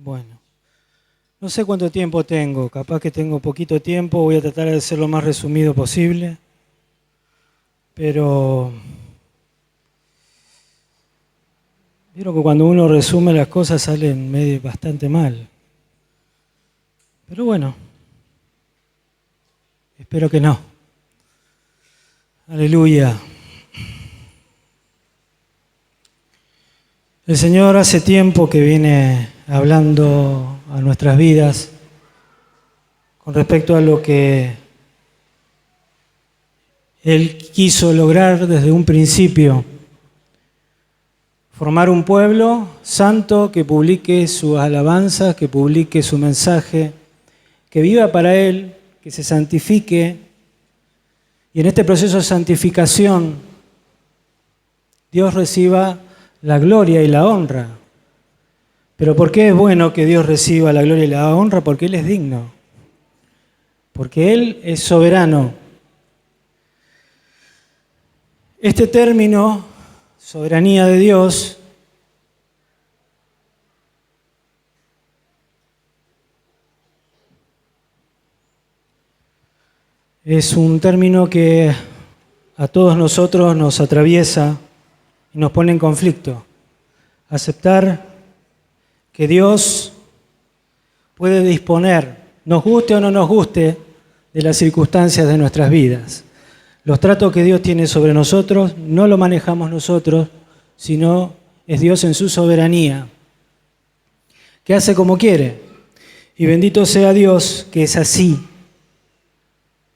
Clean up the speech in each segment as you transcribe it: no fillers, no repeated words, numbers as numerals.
Bueno, no sé cuánto tiempo tengo, capaz que tengo poquito tiempo, voy a tratar de ser lo más resumido posible, pero vieron que cuando uno resume las cosas salen bastante mal. Pero bueno, espero que no. Aleluya. El Señor hace tiempo que viene hablando a nuestras vidas con respecto a lo que Él quiso lograr desde un principio. Formar un pueblo santo que publique sus alabanzas, que publique su mensaje, que viva para Él, que se santifique. Y en este proceso de santificación, Dios reciba la gloria y la honra. ¿Pero por qué es bueno que Dios reciba la gloria y la honra? Porque Él es digno. Porque Él es soberano. Este término, soberanía de Dios, es un término que a todos nosotros nos atraviesa y nos pone en conflicto. Aceptar que Dios puede disponer, nos guste o no nos guste, de las circunstancias de nuestras vidas. Los tratos que Dios tiene sobre nosotros no lo manejamos nosotros, sino es Dios en su soberanía, que hace como quiere. Y bendito sea Dios que es así,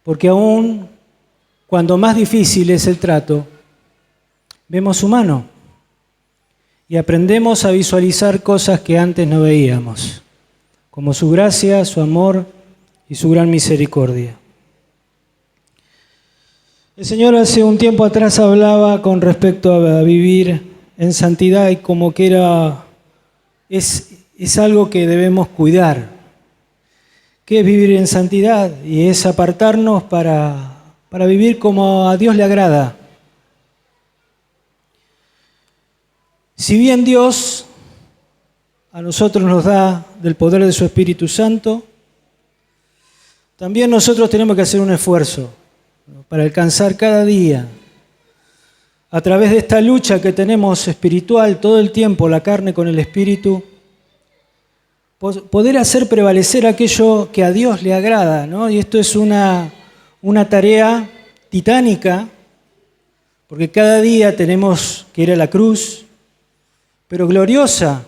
porque aún cuando más difícil es el trato, vemos su mano y aprendemos a visualizar cosas que antes no veíamos, como su gracia, su amor y su gran misericordia. El Señor hace un tiempo atrás hablaba con respecto a vivir en santidad y como que es algo que debemos cuidar. ¿Qué es vivir en santidad? Y es apartarnos para vivir como a Dios le agrada. Si bien Dios a nosotros nos da del poder de su Espíritu Santo, también nosotros tenemos que hacer un esfuerzo para alcanzar cada día, a través de esta lucha que tenemos espiritual todo el tiempo, la carne con el Espíritu, poder hacer prevalecer aquello que a Dios le agrada, ¿no? Y esto es una tarea titánica, porque cada día tenemos que ir a la cruz, pero gloriosa,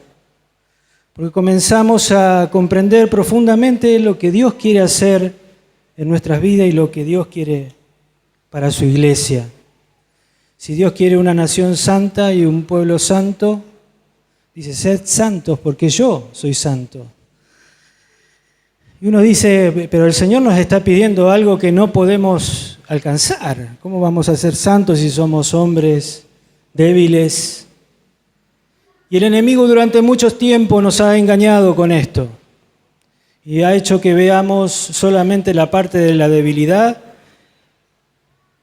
porque comenzamos a comprender profundamente lo que Dios quiere hacer en nuestras vidas y lo que Dios quiere para su iglesia. Si Dios quiere una nación santa y un pueblo santo, dice, sed santos porque yo soy santo. Y uno dice, pero el Señor nos está pidiendo algo que no podemos alcanzar. ¿Cómo vamos a ser santos si somos hombres débiles? Y el enemigo durante mucho tiempo nos ha engañado con esto y ha hecho que veamos solamente la parte de la debilidad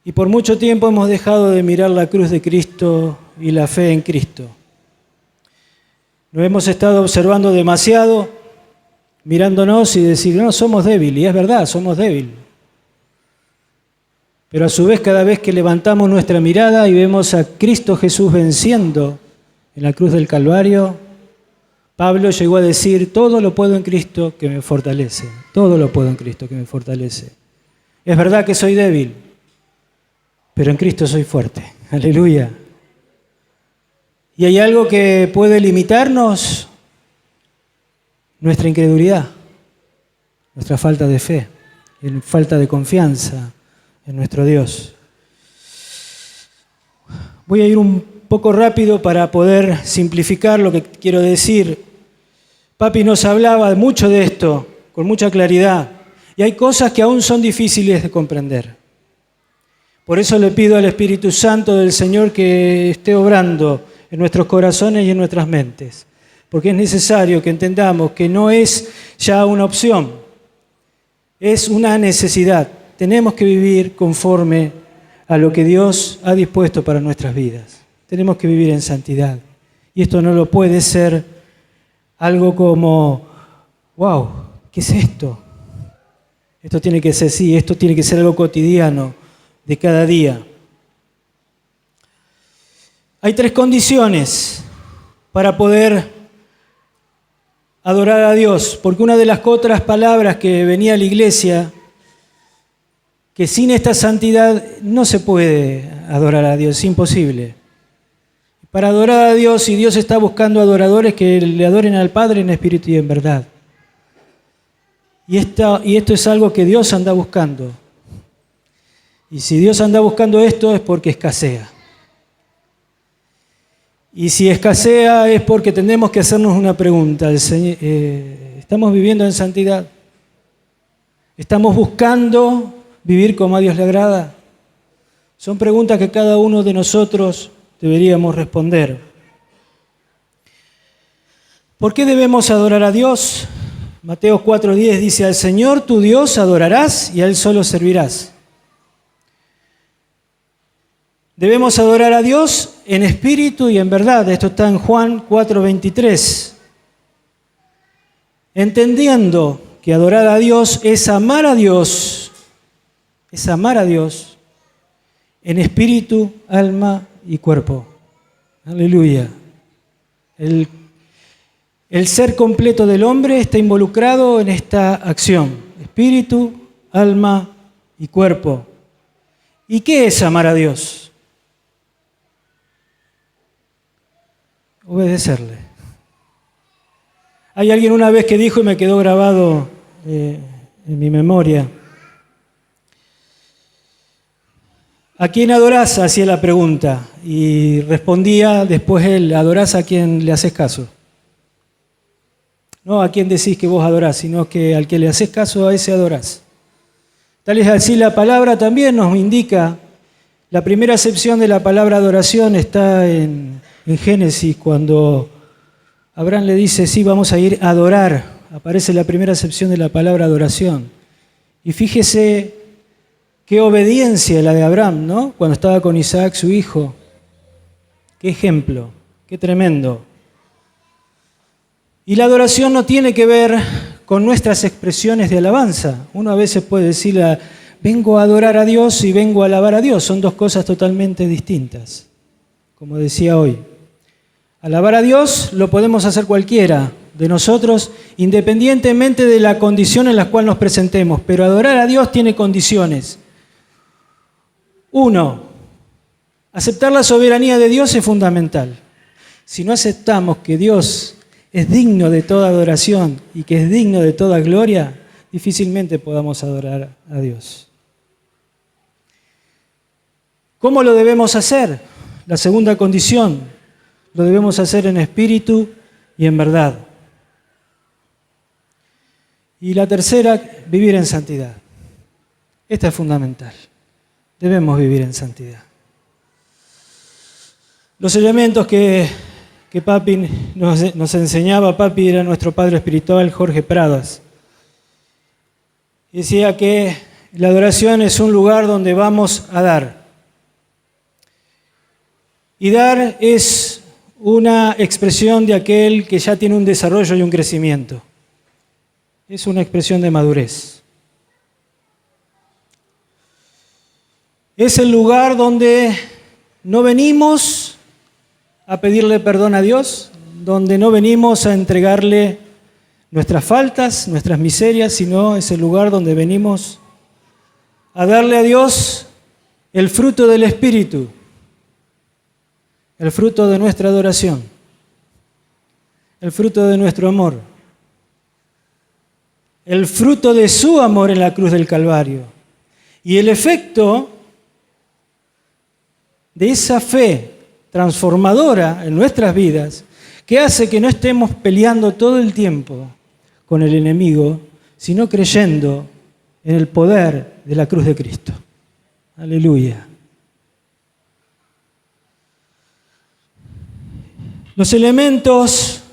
y por mucho tiempo hemos dejado de mirar la cruz de Cristo y la fe en Cristo. Lo hemos estado observando demasiado, mirándonos y decir, no, somos débiles, y es verdad, somos débiles. Pero a su vez, cada vez que levantamos nuestra mirada y vemos a Cristo Jesús venciendo en la cruz del Calvario, Pablo llegó a decir, todo lo puedo en Cristo que me fortalece. Todo lo puedo en Cristo que me fortalece. Es verdad que soy débil, pero en Cristo soy fuerte. Aleluya. Y hay algo que puede limitarnos, nuestra incredulidad, nuestra falta de fe, falta de confianza en nuestro Dios. Voy a ir un poco rápido para poder simplificar lo que quiero decir. Papi nos hablaba mucho de esto, con mucha claridad, y hay cosas que aún son difíciles de comprender. Por eso le pido al Espíritu Santo del Señor que esté obrando en nuestros corazones y en nuestras mentes, porque es necesario que entendamos que no es ya una opción, es una necesidad. Tenemos que vivir conforme a lo que Dios ha dispuesto para nuestras vidas. Tenemos que vivir en santidad. Y esto no lo puede ser algo como, wow, ¿qué es esto? Esto tiene que ser así, esto tiene que ser algo cotidiano, de cada día. Hay 3 condiciones para poder adorar a Dios, porque una de las otras palabras que venía a la iglesia, que sin esta santidad no se puede adorar a Dios, es imposible. Para adorar a Dios, y Dios está buscando adoradores que le adoren al Padre en espíritu y en verdad. Y esto es algo que Dios anda buscando. Y si Dios anda buscando esto es porque escasea. Y si escasea es porque tenemos que hacernos una pregunta. ¿Estamos viviendo en santidad? ¿Estamos buscando vivir como a Dios le agrada? Son preguntas que cada uno de nosotros deberíamos responder. ¿Por qué debemos adorar a Dios? Mateo 4:10 dice, al Señor tu Dios adorarás y a Él solo servirás. Debemos adorar a Dios en espíritu y en verdad. Esto está en Juan 4:23. Entendiendo que adorar a Dios es amar a Dios en espíritu, alma y cuerpo. Aleluya. El ser completo del hombre está involucrado en esta acción. Espíritu, alma y cuerpo. ¿Y qué es amar a Dios? Obedecerle. Hay alguien una vez que dijo y me quedó grabado en mi memoria. ¿A quién adorás? Hacía la pregunta. Y respondía después él, adorás a quien le haces caso. No a quien decís que vos adorás, sino que al que le haces caso a ese adorás. Tal es así la palabra también nos indica, la primera acepción de la palabra adoración está en Génesis, cuando Abraham le dice, sí, vamos a ir a adorar. Aparece la primera acepción de la palabra adoración. Y fíjese qué obediencia la de Abraham, ¿no? Cuando estaba con Isaac, su hijo. Qué ejemplo, qué tremendo. Y la adoración no tiene que ver con nuestras expresiones de alabanza. Uno a veces puede decir, vengo a adorar a Dios y vengo a alabar a Dios. Son dos cosas totalmente distintas, como decía hoy. Alabar a Dios lo podemos hacer cualquiera de nosotros, independientemente de la condición en la cual nos presentemos. Pero adorar a Dios tiene condiciones. 1, aceptar la soberanía de Dios es fundamental. Si no aceptamos que Dios es digno de toda adoración y que es digno de toda gloria, difícilmente podamos adorar a Dios. ¿Cómo lo debemos hacer? La segunda condición, lo debemos hacer en espíritu y en verdad. Y la tercera, vivir en santidad. Esta es fundamental. Debemos vivir en santidad. Los elementos que Papi nos enseñaba, Papi era nuestro padre espiritual, Jorge Pradas. Decía que la adoración es un lugar donde vamos a dar. Y dar es una expresión de aquel que ya tiene un desarrollo y un crecimiento. Es una expresión de madurez. Es el lugar donde no venimos a pedirle perdón a Dios, donde no venimos a entregarle nuestras faltas, nuestras miserias, sino es el lugar donde venimos a darle a Dios el fruto del Espíritu, el fruto de nuestra adoración, el fruto de nuestro amor, el fruto de su amor en la cruz del Calvario. Y el efecto de esa fe transformadora en nuestras vidas, que hace que no estemos peleando todo el tiempo con el enemigo, sino creyendo en el poder de la cruz de Cristo. Aleluya. Los elementos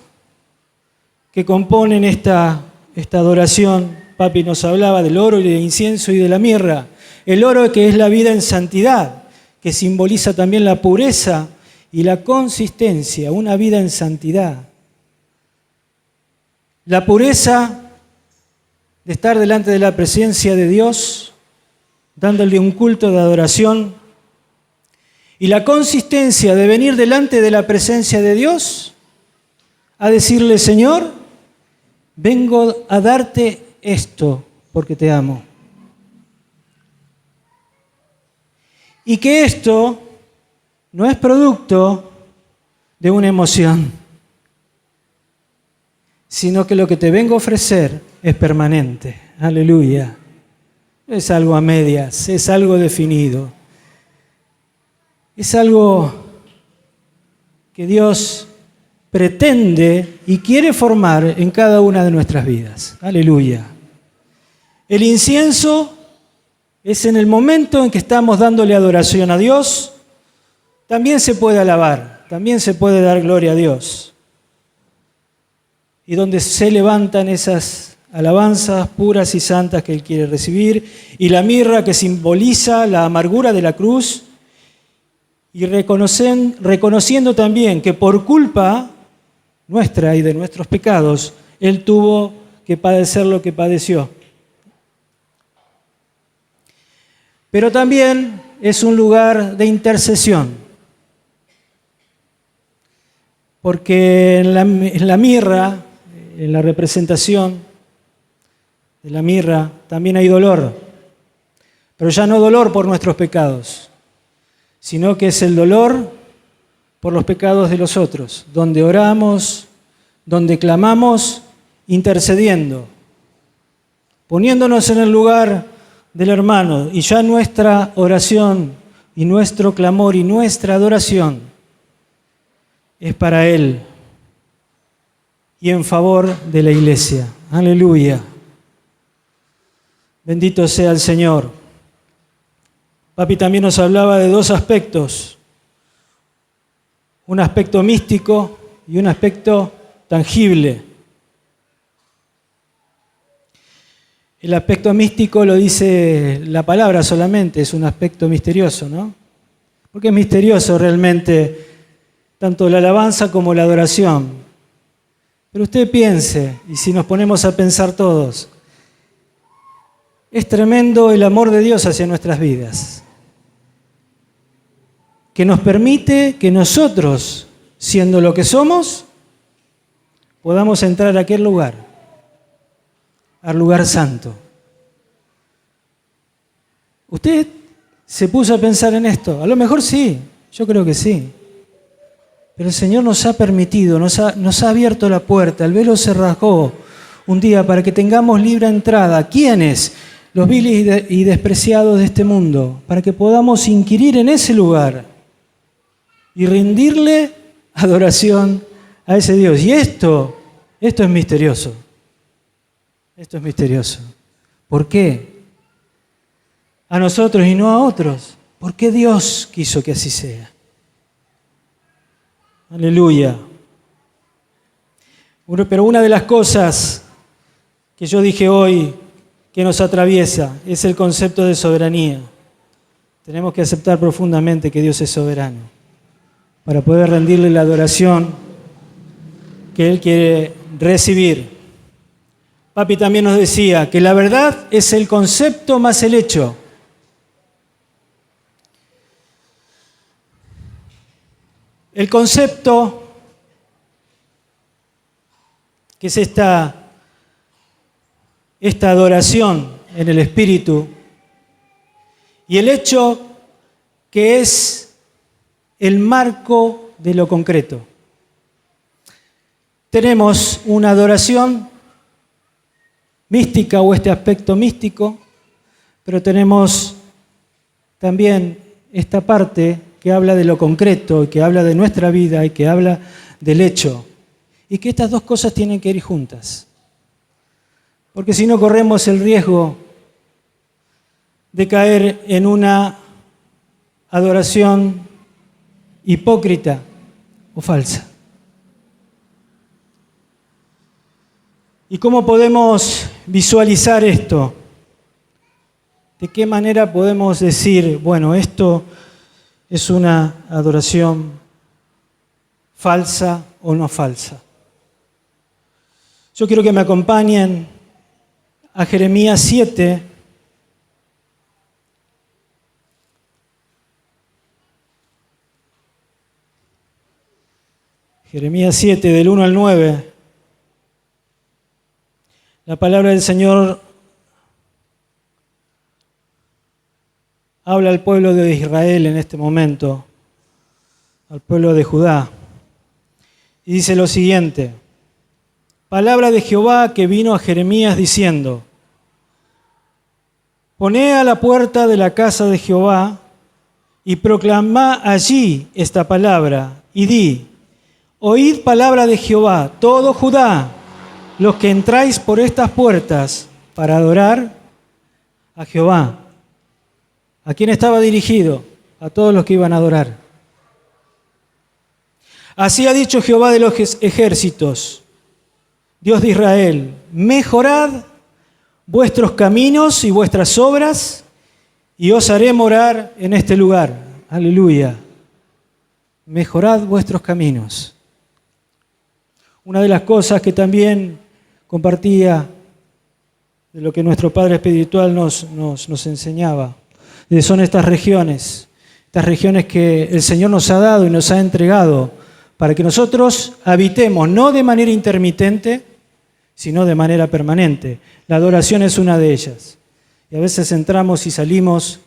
que componen esta adoración, Papi nos hablaba del oro y del incienso y de la mirra. El oro, que es la vida en santidad, que simboliza también la pureza y la consistencia, una vida en santidad. la pureza de estar delante de la presencia de Dios, dándole un culto de adoración, y la consistencia de venir delante de la presencia de Dios a decirle: Señor, vengo a darte esto porque te amo. Y que esto no es producto de una emoción, sino que lo que te vengo a ofrecer es permanente. Aleluya. No es algo a medias, es algo definido. Es algo que Dios pretende y quiere formar en cada una de nuestras vidas. Aleluya. El incienso es en el momento en que estamos dándole adoración a Dios. También se puede alabar, también se puede dar gloria a Dios. Y donde se levantan esas alabanzas puras y santas que Él quiere recibir, y la mirra que simboliza la amargura de la cruz, y reconociendo también que por culpa nuestra y de nuestros pecados, Él tuvo que padecer lo que padeció. Pero también es un lugar de intercesión, porque en la mirra, en la representación de la mirra, también hay dolor, pero ya no dolor por nuestros pecados, sino que es el dolor por los pecados de los otros, donde oramos, donde clamamos, intercediendo, poniéndonos en el lugar del hermano, y ya nuestra oración y nuestro clamor y nuestra adoración es para Él y en favor de la iglesia. Aleluya. Bendito sea el Señor. Papi también nos hablaba de dos aspectos, un aspecto místico y un aspecto tangible. El aspecto místico lo dice la palabra solamente, es un aspecto misterioso, ¿no? Porque es misterioso realmente tanto la alabanza como la adoración. Pero usted piense, y si nos ponemos a pensar todos, es tremendo el amor de Dios hacia nuestras vidas, que nos permite que nosotros, siendo lo que somos, podamos entrar a aquel lugar, al lugar santo. ¿Usted se puso a pensar en esto? A lo mejor sí, yo creo que sí. Pero el Señor nos ha permitido, nos ha abierto la puerta, el velo se rasgó un día para que tengamos libre entrada. ¿Quiénes? Los viles y despreciados de este mundo, para que podamos inquirir en ese lugar y rendirle adoración a ese Dios. Y esto es misterioso. Esto es misterioso. ¿Por qué? A nosotros y no a otros. ¿Por qué Dios quiso que así sea? Aleluya. Pero una de las cosas que yo dije hoy que nos atraviesa es el concepto de soberanía. Tenemos que aceptar profundamente que Dios es soberano para poder rendirle la adoración que Él quiere recibir. Papi también nos decía que la verdad es el concepto más el hecho. El concepto, que es esta adoración en el Espíritu, y el hecho, que es el marco de lo concreto. Tenemos una adoración mística o este aspecto místico, pero tenemos también esta parte que habla de lo concreto, y que habla de nuestra vida y que habla del hecho. Y que estas dos cosas tienen que ir juntas. Porque si no corremos el riesgo de caer en una adoración hipócrita o falsa. ¿Y cómo podemos visualizar esto? ¿De qué manera podemos decir, bueno, esto es una adoración falsa o no falsa? Yo quiero que me acompañen a Jeremías 7. Jeremías 7, del 1 al 9. La palabra del Señor habla al pueblo de Israel en este momento, al pueblo de Judá. Y dice lo siguiente: palabra de Jehová que vino a Jeremías diciendo: poné a la puerta de la casa de Jehová y proclamá allí esta palabra y di: oíd palabra de Jehová, todo Judá, los que entráis por estas puertas para adorar a Jehová. ¿A quién estaba dirigido? A todos los que iban a adorar. Así ha dicho Jehová de los ejércitos, Dios de Israel: mejorad vuestros caminos y vuestras obras, y os haré morar en este lugar. Aleluya. Mejorad vuestros caminos. Una de las cosas que también compartía de lo que nuestro Padre Espiritual nos enseñaba son estas regiones que el Señor nos ha dado y nos ha entregado para que nosotros habitemos, no de manera intermitente, sino de manera permanente. La adoración es una de ellas. Y a veces entramos y salimos,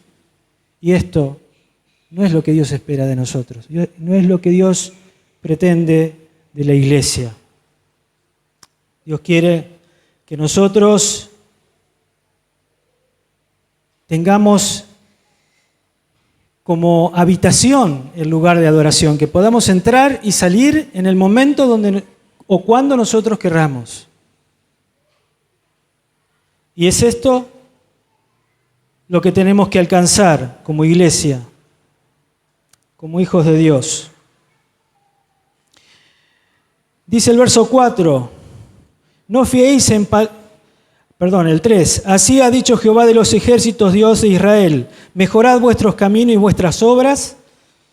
y esto no es lo que Dios espera de nosotros, no es lo que Dios pretende de la iglesia. Dios quiere que nosotros tengamos como habitación el lugar de adoración, que podamos entrar y salir en el momento donde o cuando nosotros querramos. Y es esto lo que tenemos que alcanzar como iglesia, como hijos de Dios. Dice el verso 4, no fiéis en el 3, así ha dicho Jehová de los ejércitos, Dios de Israel: mejorad vuestros caminos y vuestras obras,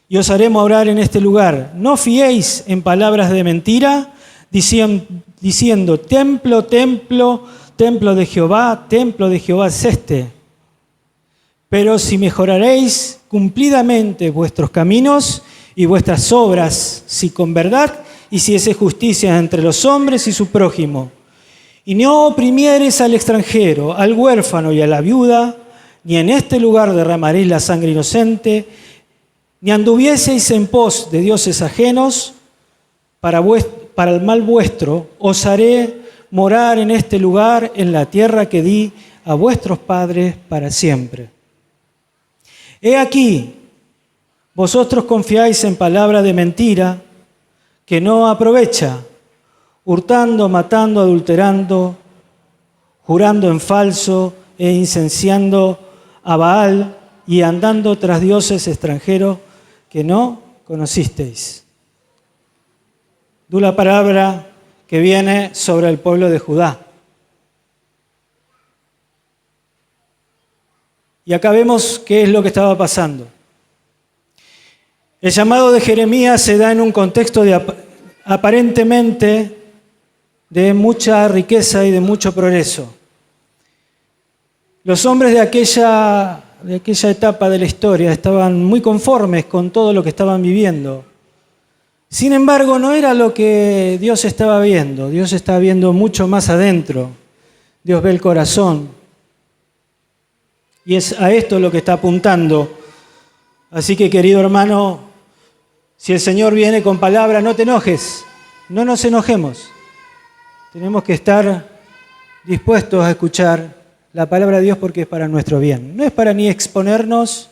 y os haré morar en este lugar. No fiéis en palabras de mentira, diciendo: templo, templo, templo de Jehová es este. Pero si mejoraréis cumplidamente vuestros caminos y vuestras obras, si con verdad hiciese justicia entre los hombres y su prójimo, y no oprimiereis al extranjero, al huérfano y a la viuda, ni en este lugar derramaréis la sangre inocente, ni anduvieseis en pos de dioses ajenos, para el mal vuestro, os haré morar en este lugar, en la tierra que di a vuestros padres para siempre. He aquí, vosotros confiáis en palabra de mentira, que no aprovecha, hurtando, matando, adulterando, jurando en falso e incenciando a Baal y andando tras dioses extranjeros que no conocisteis. Dura palabra que viene sobre el pueblo de Judá. Y acá vemos qué es lo que estaba pasando. El llamado de Jeremías se da en un contexto aparentemente de mucha riqueza y de mucho progreso. Los hombres de aquella etapa de la historia estaban muy conformes con todo lo que estaban viviendo. Sin embargo, no era lo que Dios estaba viendo. Dios está viendo mucho más adentro. Dios ve el corazón. Y es a esto lo que está apuntando. Así que, querido hermano, si el Señor viene con palabra, no te enojes, no nos enojemos. Tenemos que estar dispuestos a escuchar la palabra de Dios porque es para nuestro bien. No es para ni exponernos,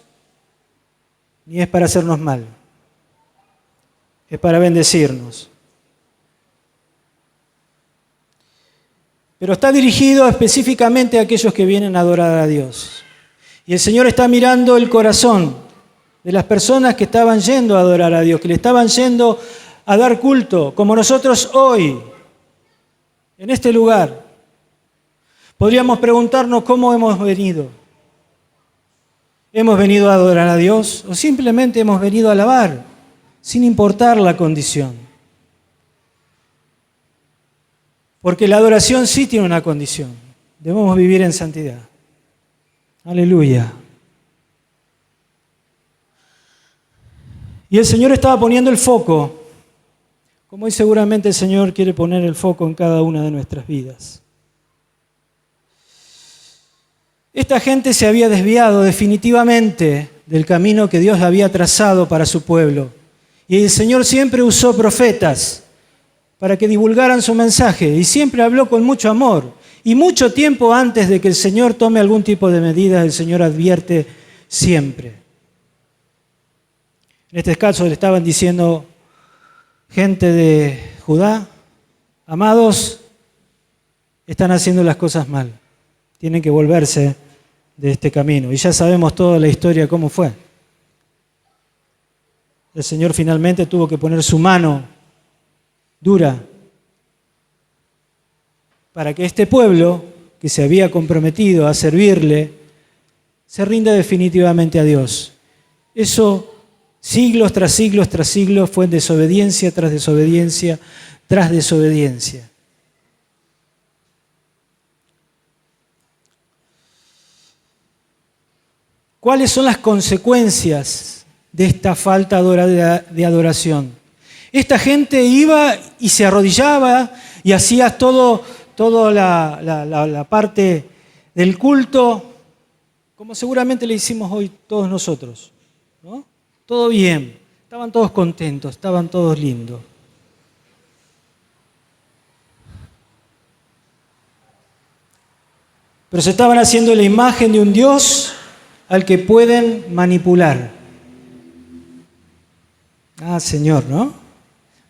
ni es para hacernos mal. Es para bendecirnos. Pero está dirigido específicamente a aquellos que vienen a adorar a Dios. Y el Señor está mirando el corazón de las personas que estaban yendo a adorar a Dios, que le estaban yendo a dar culto, como nosotros hoy, en este lugar. Podríamos preguntarnos cómo hemos venido. ¿Hemos venido a adorar a Dios o simplemente hemos venido a alabar, sin importar la condición? Porque la adoración sí tiene una condición. Debemos vivir en santidad. Aleluya. Y el Señor estaba poniendo el foco, como hoy seguramente el Señor quiere poner el foco en cada una de nuestras vidas. Esta gente se había desviado definitivamente del camino que Dios había trazado para su pueblo. Y el Señor siempre usó profetas para que divulgaran su mensaje y siempre habló con mucho amor. Y mucho tiempo antes de que el Señor tome algún tipo de medidas, el Señor advierte siempre. En este caso le estaban diciendo, gente de Judá, amados, están haciendo las cosas mal. Tienen que volverse de este camino. Y ya sabemos toda la historia cómo fue. El Señor finalmente tuvo que poner su mano dura para que este pueblo que se había comprometido a servirle se rinda definitivamente a Dios. Eso siglos tras siglos tras siglos fue desobediencia tras desobediencia tras desobediencia. ¿Cuáles son las consecuencias de esta falta de adoración? Esta gente iba y se arrodillaba y hacía toda la parte del culto, como seguramente le hicimos hoy todos nosotros, ¿no? Todo bien, estaban todos contentos, estaban todos lindos. Pero se estaban haciendo la imagen de un Dios al que pueden manipular. Ah, Señor, ¿no?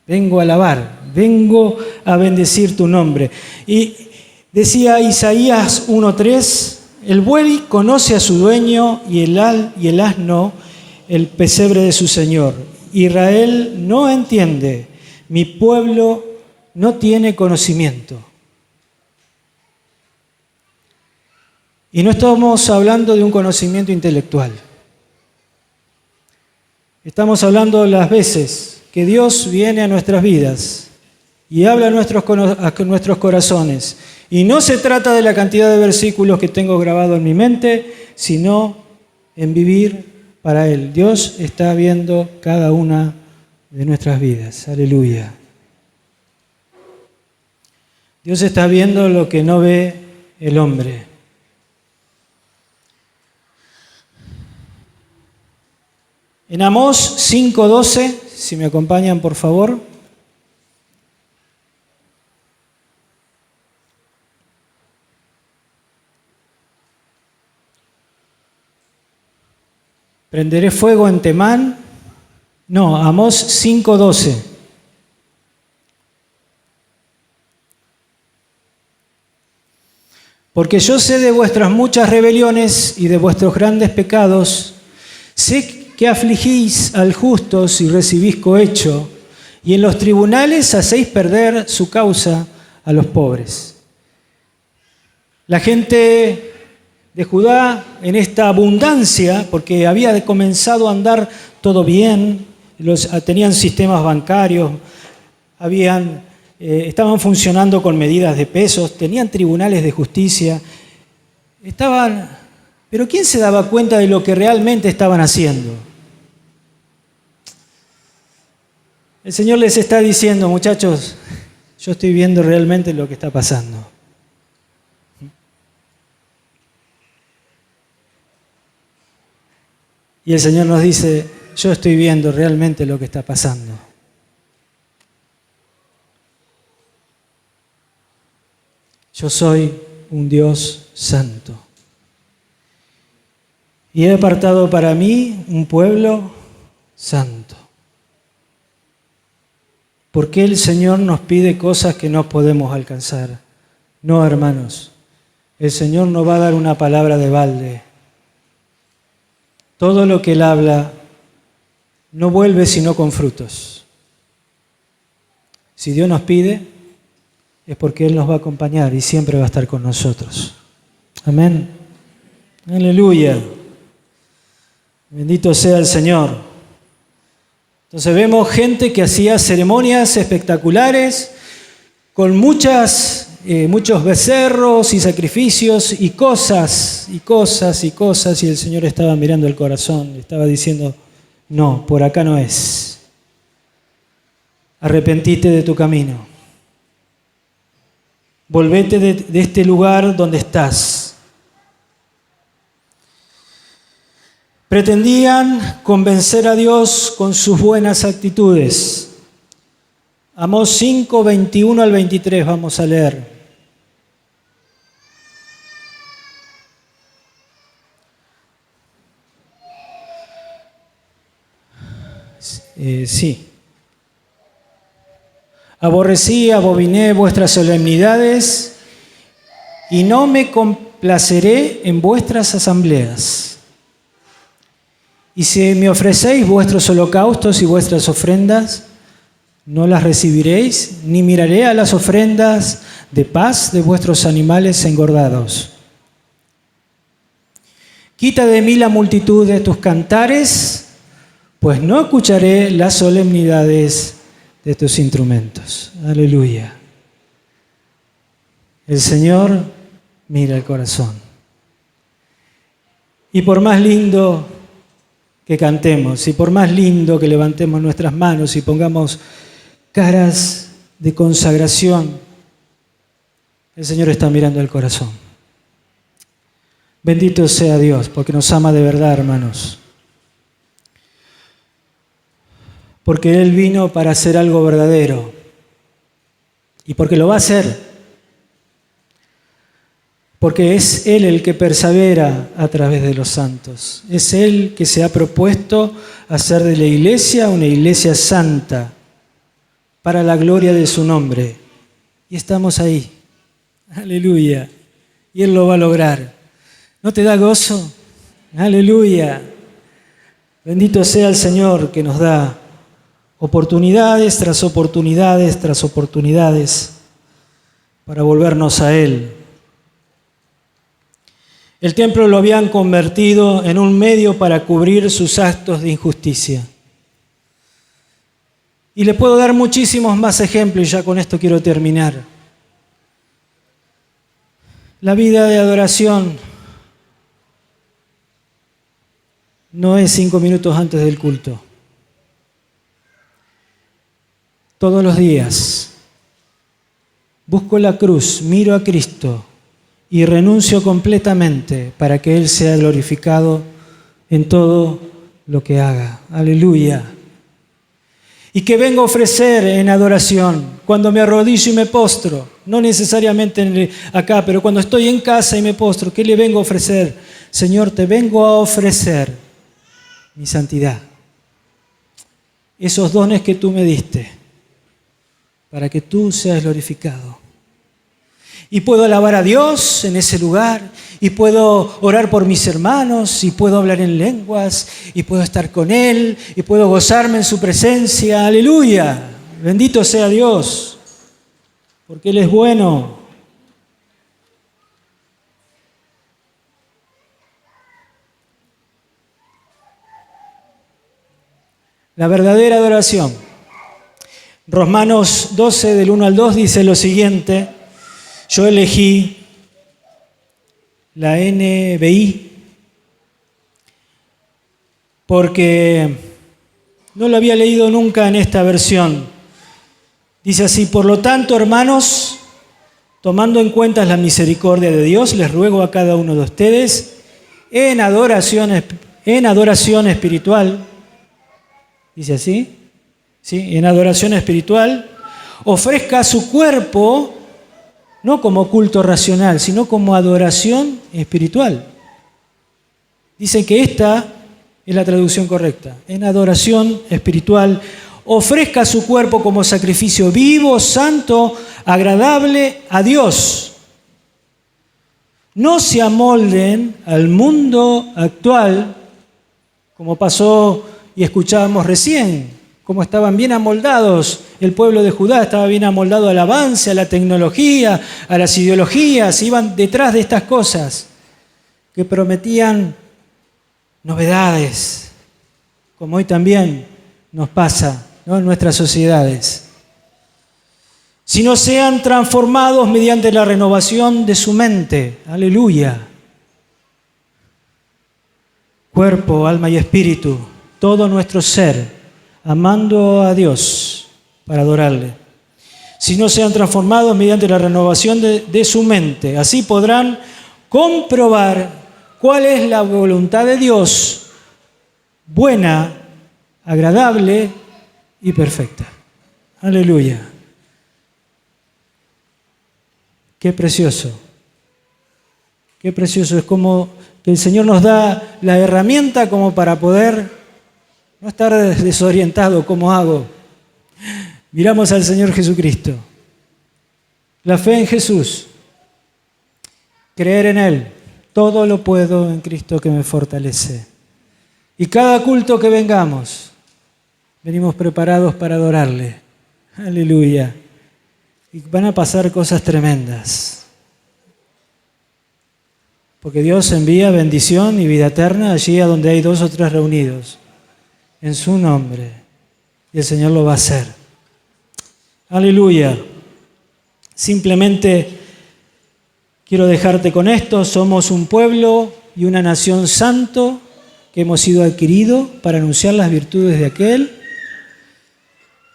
Vengo a alabar, vengo a bendecir tu nombre. Y decía Isaías 1:3, el buey conoce a su dueño y el asno el pesebre de su Señor. Israel no entiende, mi pueblo no tiene conocimiento. Y no estamos hablando de un conocimiento intelectual. Estamos hablando de las veces que Dios viene a nuestras vidas y habla a nuestros corazones. Y no se trata de la cantidad de versículos que tengo grabado en mi mente, sino en vivir para Él. Dios está viendo cada una de nuestras vidas. Aleluya. Dios está viendo lo que no ve el hombre. En Amós 5:12, si me acompañan por favor. Prenderé fuego en Temán. No, Amós 5:12. Porque yo sé de vuestras muchas rebeliones y de vuestros grandes pecados. Sé que afligís al justo si recibís cohecho, y en los tribunales hacéis perder su causa a los pobres. La gente de Judá, en esta abundancia, porque había comenzado a andar todo bien, tenían sistemas bancarios, estaban funcionando con medidas de pesos, tenían tribunales de justicia, pero ¿quién se daba cuenta de lo que realmente estaban haciendo? El Señor les está diciendo, muchachos, yo estoy viendo realmente lo que está pasando. Y el Señor nos dice, yo estoy viendo realmente lo que está pasando. Yo soy un Dios santo. Y he apartado para mí un pueblo santo. ¿Por qué el Señor nos pide cosas que no podemos alcanzar? No, hermanos, el Señor no va a dar una palabra de balde. Todo lo que Él habla no vuelve sino con frutos. Si Dios nos pide, es porque Él nos va a acompañar y siempre va a estar con nosotros. Amén. Aleluya. Bendito sea el Señor. Entonces vemos gente que hacía ceremonias espectaculares, con muchos becerros y sacrificios y cosas, y cosas, y cosas, y el Señor estaba mirando el corazón, estaba diciendo, no, por acá no es. Arrepentite de tu camino. Volvete de este lugar donde estás. Pretendían convencer a Dios con sus buenas actitudes. Amós 5, 21 al 23 vamos a leer. Sí. Aborrecí, abominé vuestras solemnidades y no me complaceré en vuestras asambleas. Y si me ofrecéis vuestros holocaustos y vuestras ofrendas, no las recibiréis, ni miraré a las ofrendas de paz de vuestros animales engordados. Quita de mí la multitud de tus cantares, pues no escucharé las solemnidades de tus instrumentos. Aleluya. El Señor mira el corazón. Y por más lindo que cantemos, y por más lindo que levantemos nuestras manos y pongamos caras de consagración, el Señor está mirando el corazón. Bendito sea Dios, porque nos ama de verdad, hermanos. Porque Él vino para hacer algo verdadero. Y porque lo va a hacer. Porque es Él el que persevera a través de los santos. Es Él que se ha propuesto hacer de la iglesia una iglesia santa para la gloria de su nombre. Y estamos ahí. Aleluya. Y Él lo va a lograr. ¿No te da gozo? Aleluya. Bendito sea el Señor que nos da oportunidades tras oportunidades tras oportunidades para volvernos a Él. El templo lo habían convertido en un medio para cubrir sus actos de injusticia. Y le puedo dar muchísimos más ejemplos y ya con esto quiero terminar. La vida de adoración no es 5 minutos antes del culto. Todos los días busco la cruz, miro a Cristo y renuncio completamente para que Él sea glorificado en todo lo que haga. Aleluya. ¿Y qué vengo a ofrecer en adoración? Cuando me arrodillo y me postro, no necesariamente acá, pero cuando estoy en casa y me postro, ¿qué le vengo a ofrecer? Señor, te vengo a ofrecer mi santidad. Esos dones que tú me diste, para que tú seas glorificado. Y puedo alabar a Dios en ese lugar, y puedo orar por mis hermanos, y puedo hablar en lenguas, y puedo estar con Él, y puedo gozarme en su presencia. ¡Aleluya! Bendito sea Dios, porque Él es bueno. La verdadera adoración. Romanos 12, del 1 al 2, dice lo siguiente. Yo elegí la NBI porque no lo había leído nunca en esta versión. Dice así: por lo tanto, hermanos, tomando en cuenta la misericordia de Dios, les ruego a cada uno de ustedes en adoración espiritual, dice así, ¿sí? En adoración espiritual, ofrezca su cuerpo no como culto racional, sino como adoración espiritual. Dice que esta es la traducción correcta. En adoración espiritual, ofrezca su cuerpo como sacrificio vivo, santo, agradable a Dios. No se amolden al mundo actual, como pasó y escuchábamos recién, como estaban bien amoldados. El pueblo de Judá estaba bien amoldado al avance, a la tecnología, a las ideologías, iban detrás de estas cosas que prometían novedades, como hoy también nos pasa, ¿no?, en nuestras sociedades. sino sean transformados mediante la renovación de su mente. Aleluya. Cuerpo, alma y espíritu, todo nuestro ser, amando a Dios para adorarle. Sino sean transformados mediante la renovación de su mente. Así podrán comprobar cuál es la voluntad de Dios, buena, agradable y perfecta. Aleluya. Qué precioso. Qué precioso. Es como que el Señor nos da la herramienta como para poder no estar desorientado. ¿Cómo hago? Miramos al Señor Jesucristo. La fe en Jesús. Creer en Él. Todo lo puedo en Cristo que me fortalece. Y cada culto que vengamos, venimos preparados para adorarle. Aleluya. Y van a pasar cosas tremendas. Porque Dios envía bendición y vida eterna allí a donde hay 2 o 3 reunidos. En su nombre. Y el Señor lo va a hacer. Aleluya. Simplemente quiero dejarte con esto. Somos un pueblo y una nación santo que hemos sido adquiridos para anunciar las virtudes de aquel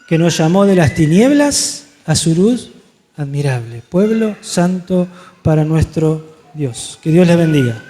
que nos llamó de las tinieblas a su luz admirable. Pueblo santo para nuestro Dios. Que Dios les bendiga.